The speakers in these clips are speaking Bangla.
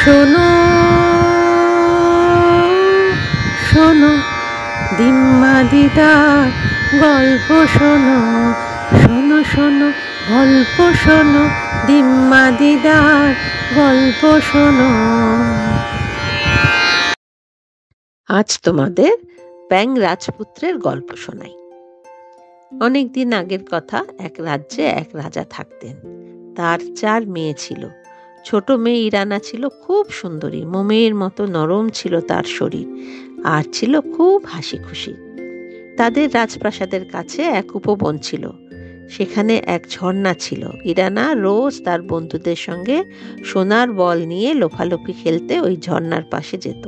শোনো শোনো দিম্মা দিদার গল্প শোনো, শোনো শোনো গল্প শোনো, দিম্মা দিদার গল্প শোনো। আজ তোমাদের ব্যাঙ রাজপুত্রের গল্প শোনাই। অনেক দিন আগের কথা। এক রাজ্যে এক রাজা থাকতেন। তার 4 মেয়ে ছিল। ছোট মেয়ে ইরানা ছিল খুব সুন্দরী, মোমের মতো নরম ছিল তার শরীর, আর ছিল খুব হাসি খুশি। তাদের রাজপ্রাসাদের কাছে এক উপবন ছিল। সেখানে এক ঝর্ণা ছিল। ইরানা রোজ তার বন্ধুদের সঙ্গে সোনার বল নিয়ে লোফালোফি খেলতে ওই ঝর্ণার পাশে যেত।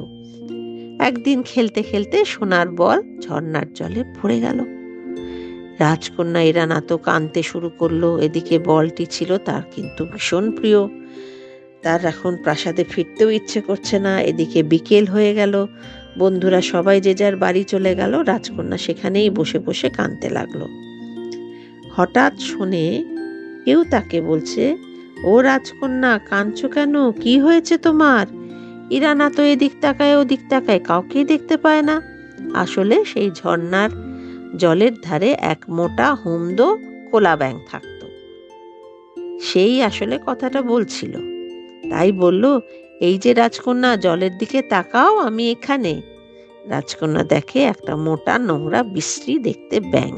একদিন খেলতে খেলতে সোনার বল ঝর্ণার জলে পড়ে গেল। রাজকন্যা ইরানা তো কাঁদতে শুরু করলো। এদিকে বলটি ছিল তার কিন্তু ভীষণ প্রিয়। তার এখন প্রাসাদে ফিরতেও ইচ্ছে করছে না। এদিকে বিকেল হয়ে গেল, বন্ধুরা সবাই যে যার বাড়ি চলে গেল। রাজকন্যা সেখানেই বসে বসে কাঁদতে লাগলো। হঠাৎ শুনে কেউ তাকে বলছে, ও রাজকন্যা, কাঁদছো কেন? কি হয়েছে তোমার? ইরানা তো এদিক তাকায় ওদিক তাকায়, কাউকেই দেখতে পায় না। আসলে সেই ঝর্ণার জলের ধারে এক মোটা হুমদো কোলা ব্যাঙ থাকতো। সেই আসলে কথাটা বলছিল। তাই বলল, এই যে রাজকন্যা, জলের দিকে তাকাও, আমি এখানে। রাজকন্যা দেখে একটা মোটা নোংরা বিশ্রী দেখতে ব্যাঙ।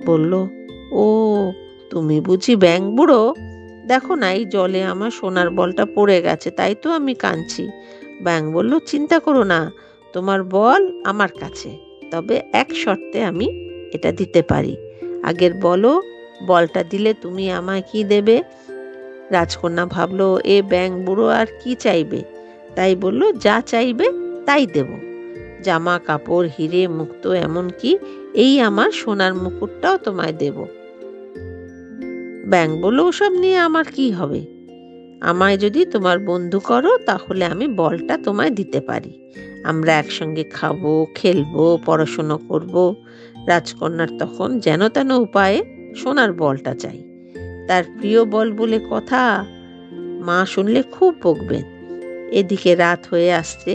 বলল, ও তুমি বুঝি ব্যাঙ বুড়ো? দেখো না, এই জলে আমার সোনার বলটা পড়ে গেছে, তাই তো আমি কাঁদছি। ব্যাঙ বলল, চিন্তা করো না, তোমার বল আমার কাছে, তবে এক শর্তে আমি এটা দিতে পারি। আগের বলো, বলটা দিলে তুমি আমায় কি দেবে? রাজকন্যা ভাবলো, এ ব্যাঙ বুড়ো আর কি চাইবে, তাই বলল, যা চাইবে তাই দেব। জামা কাপড়, হিরে মুক্তো, এমনকি এই আমার সোনার মুকুটটাও তোমায় দেব। ব্যাঙ বলল, ওসব নিয়ে আমার কি হবে? আমায় যদি তোমার বন্ধু করো, তাহলে আমি বলটা তোমায় দিতে পারি। আমরা একসঙ্গে খাবো, খেলবো, পড়াশোনা করব। রাজকন্যার তখন যেন তেন উপায়ে সোনার বলটা চাই। তার প্রিয় বল বলে কথা, মা শুনলে খুব বকবেন। এদিকে রাত হয়ে আসছে,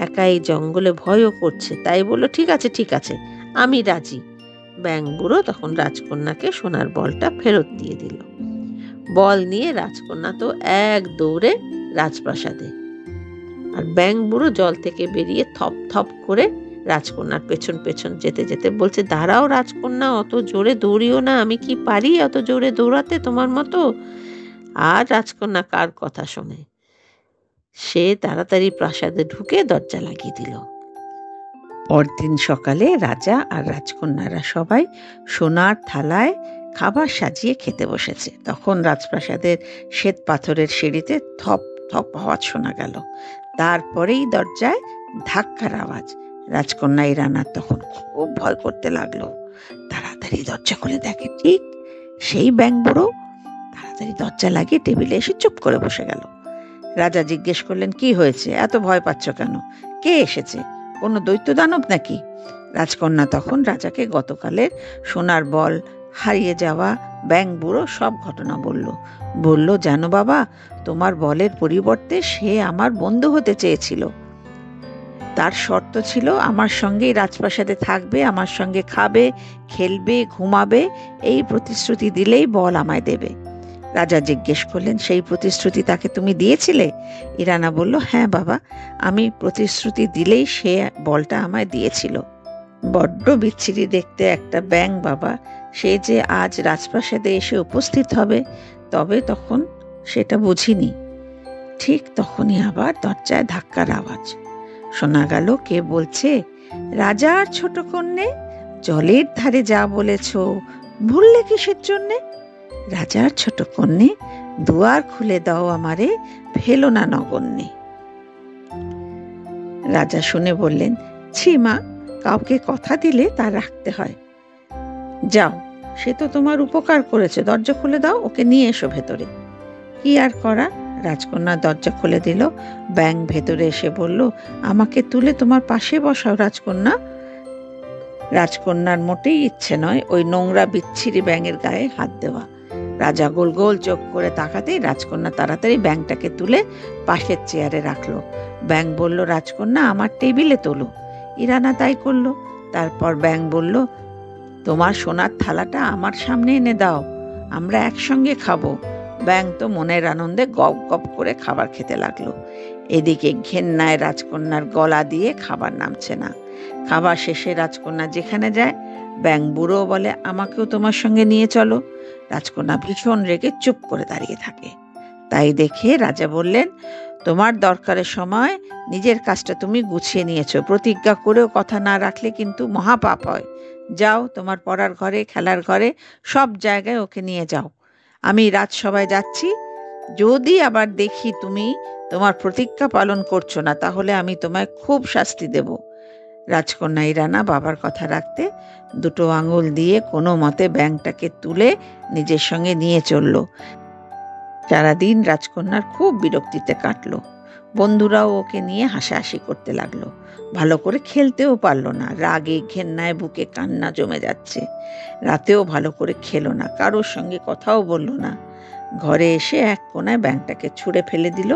একা এই জঙ্গলে ভয়ও করছে। তাই বলল, ঠিক আছে ঠিক আছে, আমি রাজি। ব্যাঙ বুড়ো তখন রাজকন্যাকে সোনার বলটা ফেরত দিয়ে দিল। বল নিয়ে রাজকন্যা তো এক দৌড়ে রাজপ্রাসাদে। আর ব্যাঙ বুড়ো জল থেকে বেরিয়ে থপ থপ করে রাজকন্যার পেছন পেছন যেতে যেতে বলছে, দাঁড়াও রাজকন্যা, অত জোরে দৌড়িও না, আমি কি পারি অত জোরে দৌড়াতে তোমার মতো? আর রাজকন্যা কার কথা শোনে? সে তাড়াতাড়ি প্রাসাদে ঢুকে দরজা লাগিয়ে দিল। পরদিন সকালে রাজা আর রাজকন্যারা সবাই সোনার থালায় খাবার সাজিয়ে খেতে বসেছে। তখন রাজপ্রাসাদের শ্বেত পাথরের সিঁড়িতে থপ থপ আওয়াজ শোনা গেল। তারপরেই দরজায় ধাক্কার আওয়াজ। রাজকন্যা ইরানা তখন খুব ভয় করতে লাগলো। তাড়াতাড়ি দরজা খুলে দেখে ঠিক সেই ব্যাঙ বুড়ো তাড়াতাড়ি দরজা লাগিয়ে টেবিলে এসে চুপ করে বসে গেল। রাজা জিজ্ঞেস করলেন, কি হয়েছে? এত ভয় পাচ্ছ কেন? কে এসেছে? কোনো দৈত্য দানব নাকি? রাজকন্যা তখন রাজাকে গতকালের সোনার বল, হারিয়ে যাওয়া ব্যাঙ বুড়ো সব ঘটনা বলল, জানো বাবা, তোমার বলের পরিবর্তে সে আমার বন্ধু হতে চেয়েছিল। তার শর্ত ছিল আমার সঙ্গেই রাজপ্রাসাদে থাকবে, আমার সঙ্গে খাবে, খেলবে, ঘুমাবে। এই প্রতিশ্রুতি দিলেই বল আমায় দেবে। রাজা জিজ্ঞেস করলেন, সেই প্রতিশ্রুতি তাকে তুমি দিয়েছিলে? ইরানা বলল, হ্যাঁ বাবা, আমি প্রতিশ্রুতি দিলেই সে বলটা আমায় দিয়েছিল। বড্ড বিচ্ছিরি দেখতে একটা ব্যাঙ বাবা, সে যে আজ রাজপ্রাসাদে এসে উপস্থিত হবে, তবে তখন সেটা বুঝিনি। ঠিক তখনই আবার দরজায় ধাক্কার আওয়াজ শোনা গেল। কে বলছে, রাজার ছোট কন্যে, জলের ধারে যা বলেছ ভুললে কিসের জন্যে? রাজার ছোট কন্যে, দুয়ার খুলে দাও আমারে, ফেলো না নগণ্যে। রাজা শুনে বললেন, ছি মা, কাউকে কথা দিলে তা রাখতে হয়। যাও, সে তো তোমার উপকার করেছে, দরজা খুলে দাও, ওকে নিয়ে এসো ভেতরে। কি আর করা, রাজকন্যা দরজা খুলে দিল। ব্যাঙ ভেতরে এসে বলল, আমাকে তুলে তোমার পাশে বসাও রাজকন্যা। রাজকন্যার মোটেই ইচ্ছে নয় ওই নোংরা বিচ্ছিরি ব্যাঙের গায়ে হাত দেওয়া। রাজা গোল গোল চোখ করে তাকাতেই রাজকন্যা তাড়াতাড়ি ব্যাঙটাকে তুলে পাশের চেয়ারে রাখলো। ব্যাঙ বলল, রাজকন্যা আমার টেবিলে তোলো। ইরানা তাই করলো। তারপর ব্যাঙ বলল, তোমার সোনার থালাটা আমার সামনে এনে দাও, আমরা একসঙ্গে খাবো। ব্যাঙ তো মনের আনন্দে গপ গপ করে খাবার খেতে লাগলো। এদিকে ঘেন্নায় রাজকন্যার গলা দিয়ে খাবার নামছে না। খাবার শেষে রাজকন্যা যেখানে যায়, ব্যাঙ বুড়ো বলে, আমাকেও তোমার সঙ্গে নিয়ে চলো। রাজকন্যা ভীষণ রেগে চুপ করে দাঁড়িয়ে থাকে। তাই দেখে রাজা বললেন, তোমার দরকারের সময় নিজের কাজটা তুমি গুছিয়ে নিয়েছো, প্রতিজ্ঞা করেও কথা না রাখলে কিন্তু মহাপাপ হয়। যাও, তোমার পড়ার ঘরে, খেলার ঘরে, সব জায়গায় ওকে নিয়ে যাও। আমি রাজসভায় যাচ্ছি। যদি আবার দেখি তুমি তোমার প্রতিজ্ঞা পালন করছো না, তাহলে আমি তোমায় খুব শাস্তি দেব। রাজকন্যা ইরানা বাবার কথা রাখতে দুটো আঙুল দিয়ে কোনো মতে ব্যাঙটাকে তুলে নিজের সঙ্গে নিয়ে চলল। সারাদিন রাজকন্যার খুব বিরক্তিতে কাটলো। বন্ধুরাও ওকে নিয়ে হাসাহাসি করতে লাগলো। ভালো করে খেলতেও পারলো না, রাগে ঘেন্নায় বুকে কান্না জমে যাচ্ছে। রাতেও ভালো করে খেলো না, কারোর সঙ্গে কথাও বললো না। ঘরে এসে এক কোণায় ব্যাঙটাকে ছুঁড়ে ফেলে দিল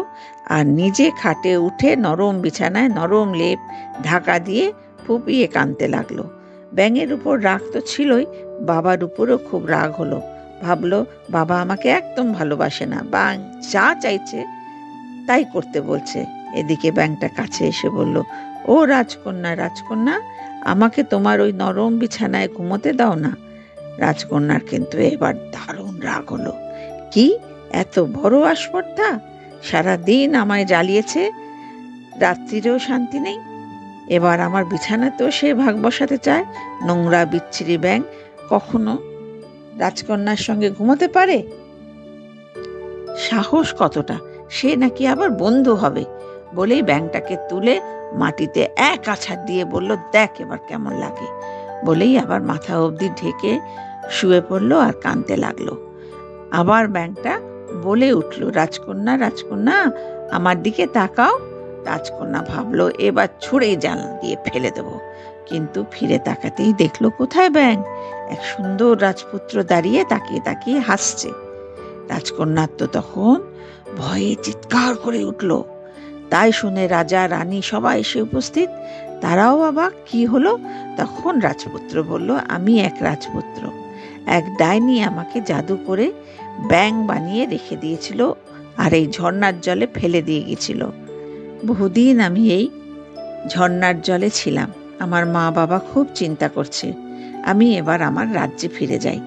আর নিজে খাটে উঠে নরম বিছানায় নরম লেপ ঢাকা দিয়ে ফুপিয়ে কাঁদতে লাগলো। ব্যাঙের উপর রাগ তো ছিলই, বাবার উপরও খুব রাগ হলো। ভাবলো, বাবা আমাকে একদম ভালোবাসে না, ব্যাঙ যা চাইছে তাই করতে বলছে। এদিকে ব্যাঙটা কাছে এসে বলল, ও রাজকন্যা, রাজকন্যা, আমাকে তোমার ওই নরম বিছানায় ঘুমোতে দাও না। রাজকন্যার কিন্তু এবার দারুণ রাগ হলো। কি এত বড় আস্পর্ধা! সারাদিন আমায় জ্বালিয়েছে, রাত্রিরেও শান্তি নেই, এবার আমার বিছানাতেও সে ভাগ বসাতে চায়। নোংরা বিচ্ছিরি ব্যাঙ কখনো রাজকন্যার সঙ্গে ঘুমোতে পারে? সাহস কতটা, সে নাকি আবার বন্ধু হবে। বলেই ব্যাঙটাকে তুলে মাটিতে এক আছাড় দিয়ে বলল, দেখ এবার কেমন লাগে। বলেই আবার মাথা অবধি ঢেকে শুয়ে পড়লো আর কাঁদতে লাগলো। আবার ব্যাঙটা বলে উঠল, রাজকন্যা, রাজকন্যা, আমার দিকে তাকাও। রাজকন্যা ভাবলো এবার ছুঁড়েই জানলা দিয়ে ফেলে দেব, কিন্তু ফিরে তাকাতেই দেখলো কোথায় ব্যাঙ, এক সুন্দর রাজপুত্র দাঁড়িয়ে তাকিয়ে তাকিয়ে হাসছে। রাজকন্যার তো তখন ভয়ে চিৎকার করে উঠল। তাই শুনে রাজা, রানী সবাই এসে উপস্থিত। তারাও অবাক, কি হলো? তখন রাজপুত্র বলল, আমি এক রাজপুত্র, এক ডাইনি আমাকে জাদু করে ব্যাঙ বানিয়ে রেখে দিয়েছিল আর এই ঝর্ণার জলে ফেলে দিয়ে গেছিল। বহুদিন আমি এই ঝর্ণার জলে ছিলাম। আমার মা বাবা খুব চিন্তা করছে। আমি এবার আমার রাজ্যে ফিরে যাই,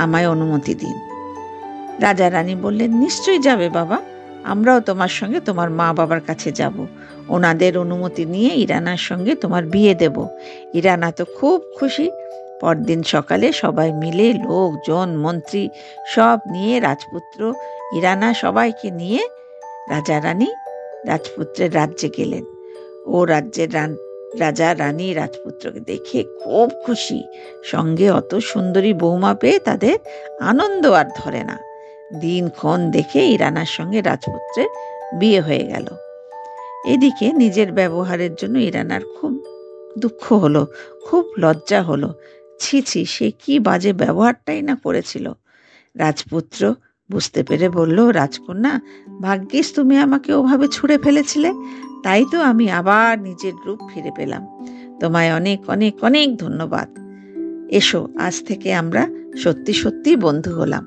আমায় অনুমতি দিন। রাজা রানী বললেন, নিশ্চয়ই যাবে বাবা, আমরাও তোমার সঙ্গে তোমার মা বাবার কাছে যাব। ওনাদের অনুমতি নিয়ে ইরানার সঙ্গে তোমার বিয়ে দেব। ইরানা তো খুব খুশি। পরদিন সকালে সবাই মিলে, লোকজন, মন্ত্রী সব নিয়ে, রাজপুত্র, ইরানা সবাইকে নিয়ে রাজা রানী রাজপুত্রের রাজ্যে গেলেন। ও রাজ্যের রাজা রানী রাজপুত্রকে দেখে খুব খুশি। সঙ্গে অত সুন্দরী বৌমা পেয়ে তাদের আনন্দ আর ধরে না। দিনক্ষণ দেখে ইরানার সঙ্গে রাজপুত্রের বিয়ে হয়ে গেল। এদিকে নিজের ব্যবহারের জন্য ইরানার খুব দুঃখ হলো, খুব লজ্জা হলো। ছি ছি, সে কি বাজে ব্যবহারটাই না করেছিল। রাজপুত্র বুঝতে পেরে বলল, রাজকন্যা, ভাগ্যিস তুমি আমাকে ওভাবে ছুঁড়ে ফেলেছিলে, তাই তো আমি আবার নিজের রূপ ফিরে পেলাম। তোমায় অনেক অনেক অনেক ধন্যবাদ। এসো, আজ থেকে আমরা সত্যি সত্যি বন্ধু হলাম।